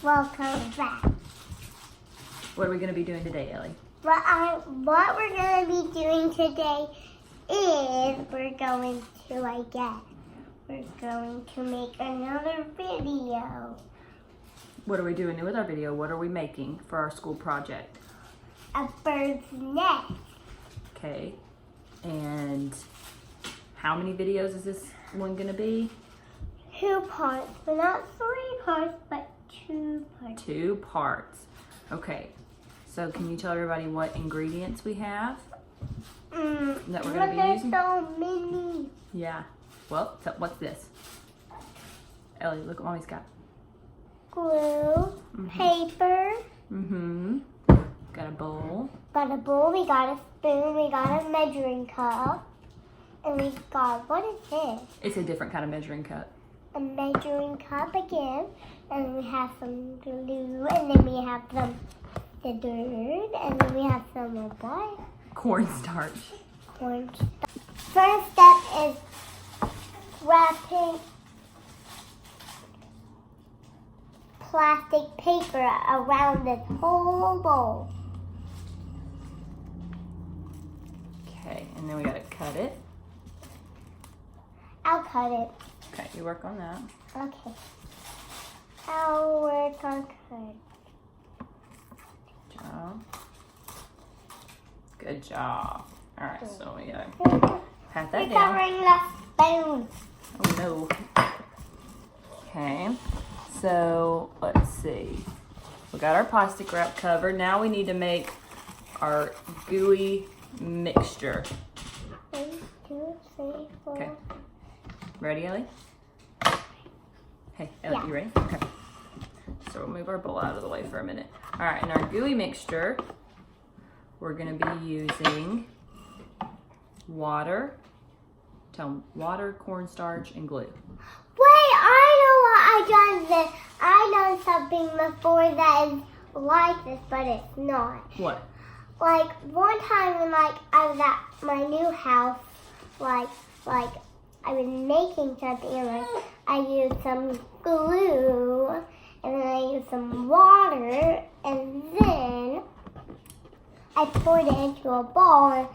Welcome back. What are we going to be doing today, Ellie? What we're going to be doing today is we're going to make another video. What are we doing with our video? What are we making for our school project? A bird's nest. Okay. And how many videos is this one going to be? 2 parts, but not 3 parts, but 2 parts. 2 parts. Okay. So can you tell everybody what ingredients we have that we're going to be using? There's so many. Yeah. Well, so what's this? Ellie, look what Mommy's got. Glue, paper. Got a bowl. Got a bowl, we got a spoon, we got a measuring cup. And we got, what is this? It's a different kind of measuring cup. A measuring cup again. And we have some glue, and then we have some scissors, and then we have some of what? Cornstarch. Cornstarch. First step is wrapping plastic paper around this whole bowl. Okay, and then we gotta cut it. I'll cut it. Okay, you work on that. Okay. I'll work on cutting. Good job. Good job. All right, so we gotta pat that We're down. covering the spoon. Oh no. Okay, so let's see. We got our plastic wrap covered. Now we need to make our gooey mixture. 1, 2, 3, 4. Okay. Ready, Ellie? Hey, Ellie, Yeah. you ready? Okay. So we'll move our bowl out of the way for a minute. All right, in our gooey mixture, we're gonna be using water. Tell them water, cornstarch, and glue. Wait, I know what I done this. I done something before that is like this, but it's not. What? Like one time when I was at my new house, like I was making something and I used some glue and then I used some water and then I poured it into a bowl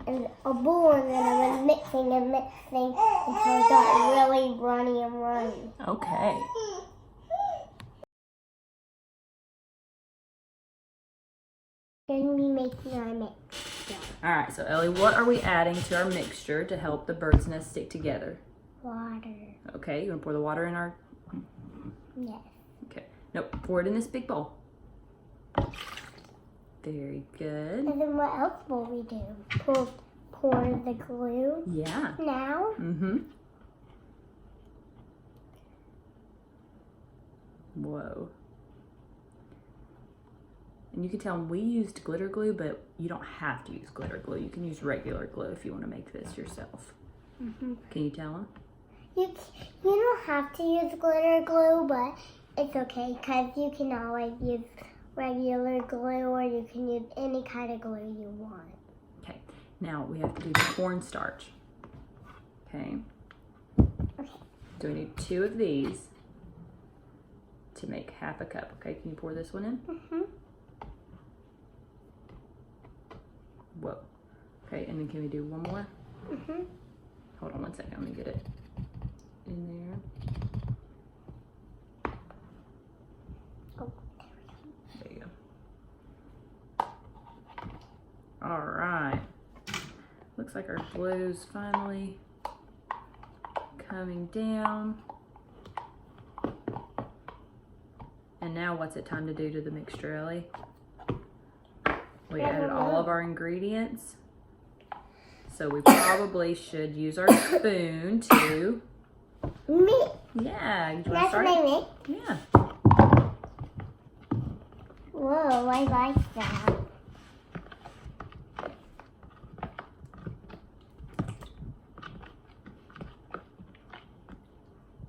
and then I was mixing until it got really runny and runny. Okay. Then we making our mix. All right, so Ellie, what are we adding to our mixture to help the bird's nest stick together? Water. Okay, you wanna pour the water in our, Yes. okay. Nope, pour it in this big bowl. Very good. And then what else will we do? Pour the glue Yeah. now. Whoa. And you can tell them we used glitter glue, but you don't have to use glitter glue. You can use regular glue if you want to make this yourself. Can you tell them? You don't have to use glitter glue, but it's okay because you can always use regular glue or you can use any kind of glue you want. Okay. Now we have to do the cornstarch. Okay. Okay. So we need 2 of these to make half a cup. Okay, can you pour this one in? Whoa. Okay, and then can we do one more? Hold on 1 second, let me get it in there. Oh, There you go. All right. Looks like our glue's finally coming down. And now what's it time to do to the mixture, Ellie? We added all of our ingredients. So we probably should use our spoon to... Me. Yeah, you want to That's start? my mix. Yeah. Whoa, I like that.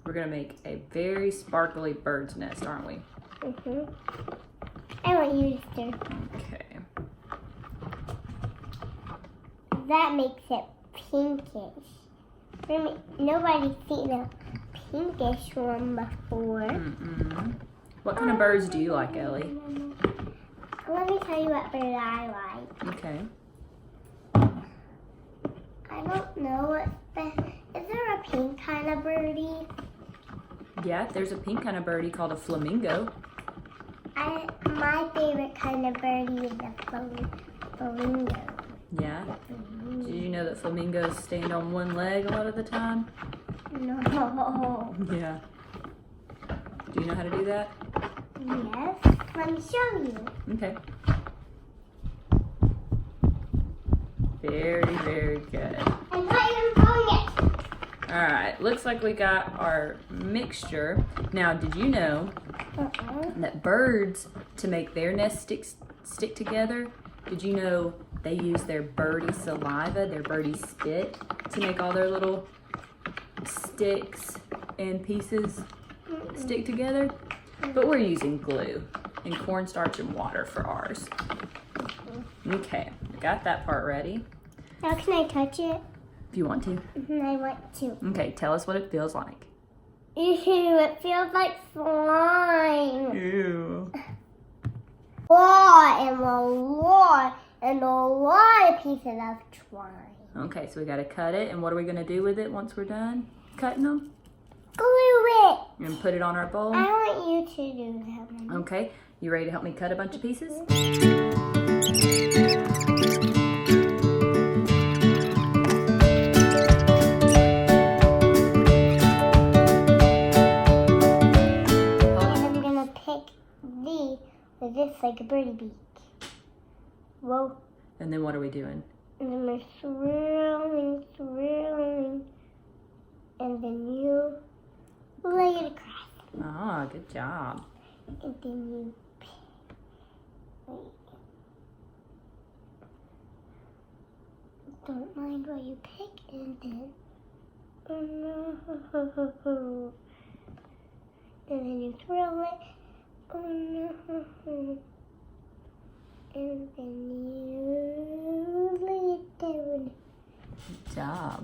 We're gonna make a very sparkly bird's nest, aren't we? I want you to. Okay. That makes it pinkish. Nobody's seen a pinkish one before. What kind of birds do you like, Ellie? Let me tell you what bird I like. Okay. I don't know what is there a pink kind of birdie? Yeah, there's a pink kind of birdie called a flamingo. My favorite kind of birdie is the flamingo. Yeah. Did you know that flamingos stand on one leg a lot of the time? No. Yeah. Do you know how to do that? Yes. Let me show you. Okay. Very, very good. I'm not even doing it. Alright, looks like we got our mixture. Now, did you know that birds, to make their nests stick together, did you know they use their birdie saliva, their birdie spit, to make all their little sticks and pieces stick together? But we're using glue and cornstarch and water for ours. Okay, we got that part ready. Now can I touch it? If you want to. I want to. Okay, tell us what it feels like. Ew, it feels like slime. Ew. And a lot of pieces of twine. Okay, so we gotta cut it, and what are we gonna do with it once we're done cutting them? Glue it. And put it on our bowl? I want you to do that one. Okay, you ready to help me cut a bunch of pieces? And I'm gonna pick with this like a birdie beak. Whoa. And then what are we doing? And then we're swirling. And then you lay it across. Ah, good job. And then you wait. Don't mind what you pick, and then and then you twirl it. And then you lay it down. Good job.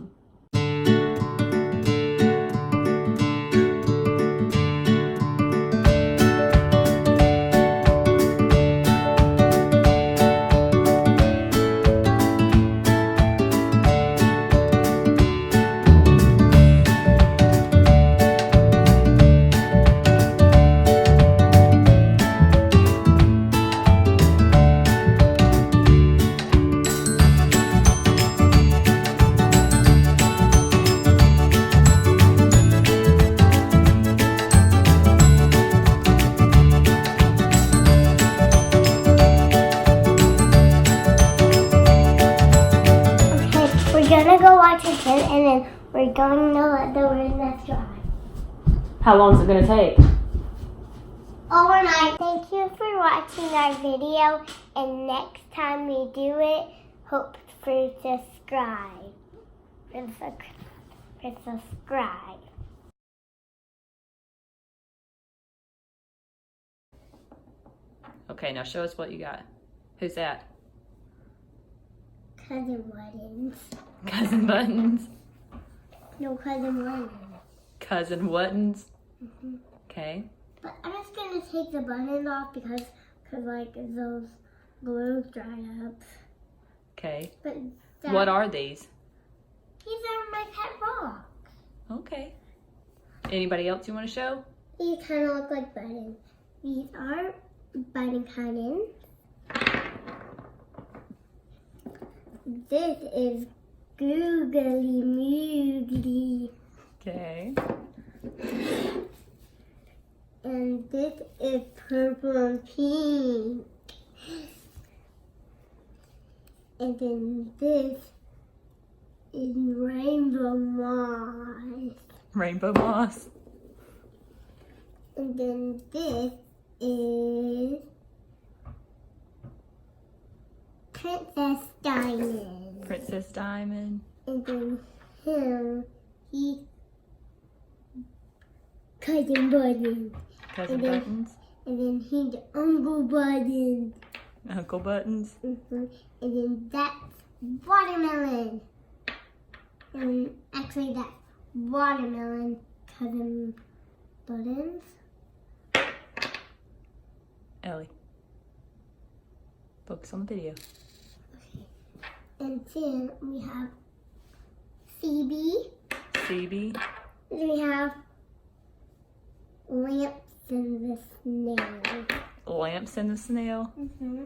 We're gonna go watch it again, and then we're going to let the bird nest dry. How long is it gonna take? Overnight. Thank you for watching our video, and next time we do it, hope for subscribe. For subscribe. Okay, now show us what you got. Who's that? Cousin Buttons. Cousin Buttons. No, Cousin Buttons. Cousin Buttons. Okay. But I'm just gonna take the button off because like those glues dried up. Okay. But What are these? These are my pet rocks. Okay. Anybody else you want to show? These kind of look like buttons. These are button cuttings. This is googly moogly. Okay. And this is purple and pink. And then this is rainbow moss. Rainbow moss. And then this is Princess Diamond. Princess Diamond. And then he's Cousin Button. Cousin And then- Buttons. And then he's Uncle Button. Uncle Buttons. And then that's watermelon. And actually that's watermelon, Cousin Buttons. Ellie. Focus on the video. Okay. And then we have Phoebe. Phoebe. Then we have Lamps and the Snail. Lamps and the snail. Mm-hmm.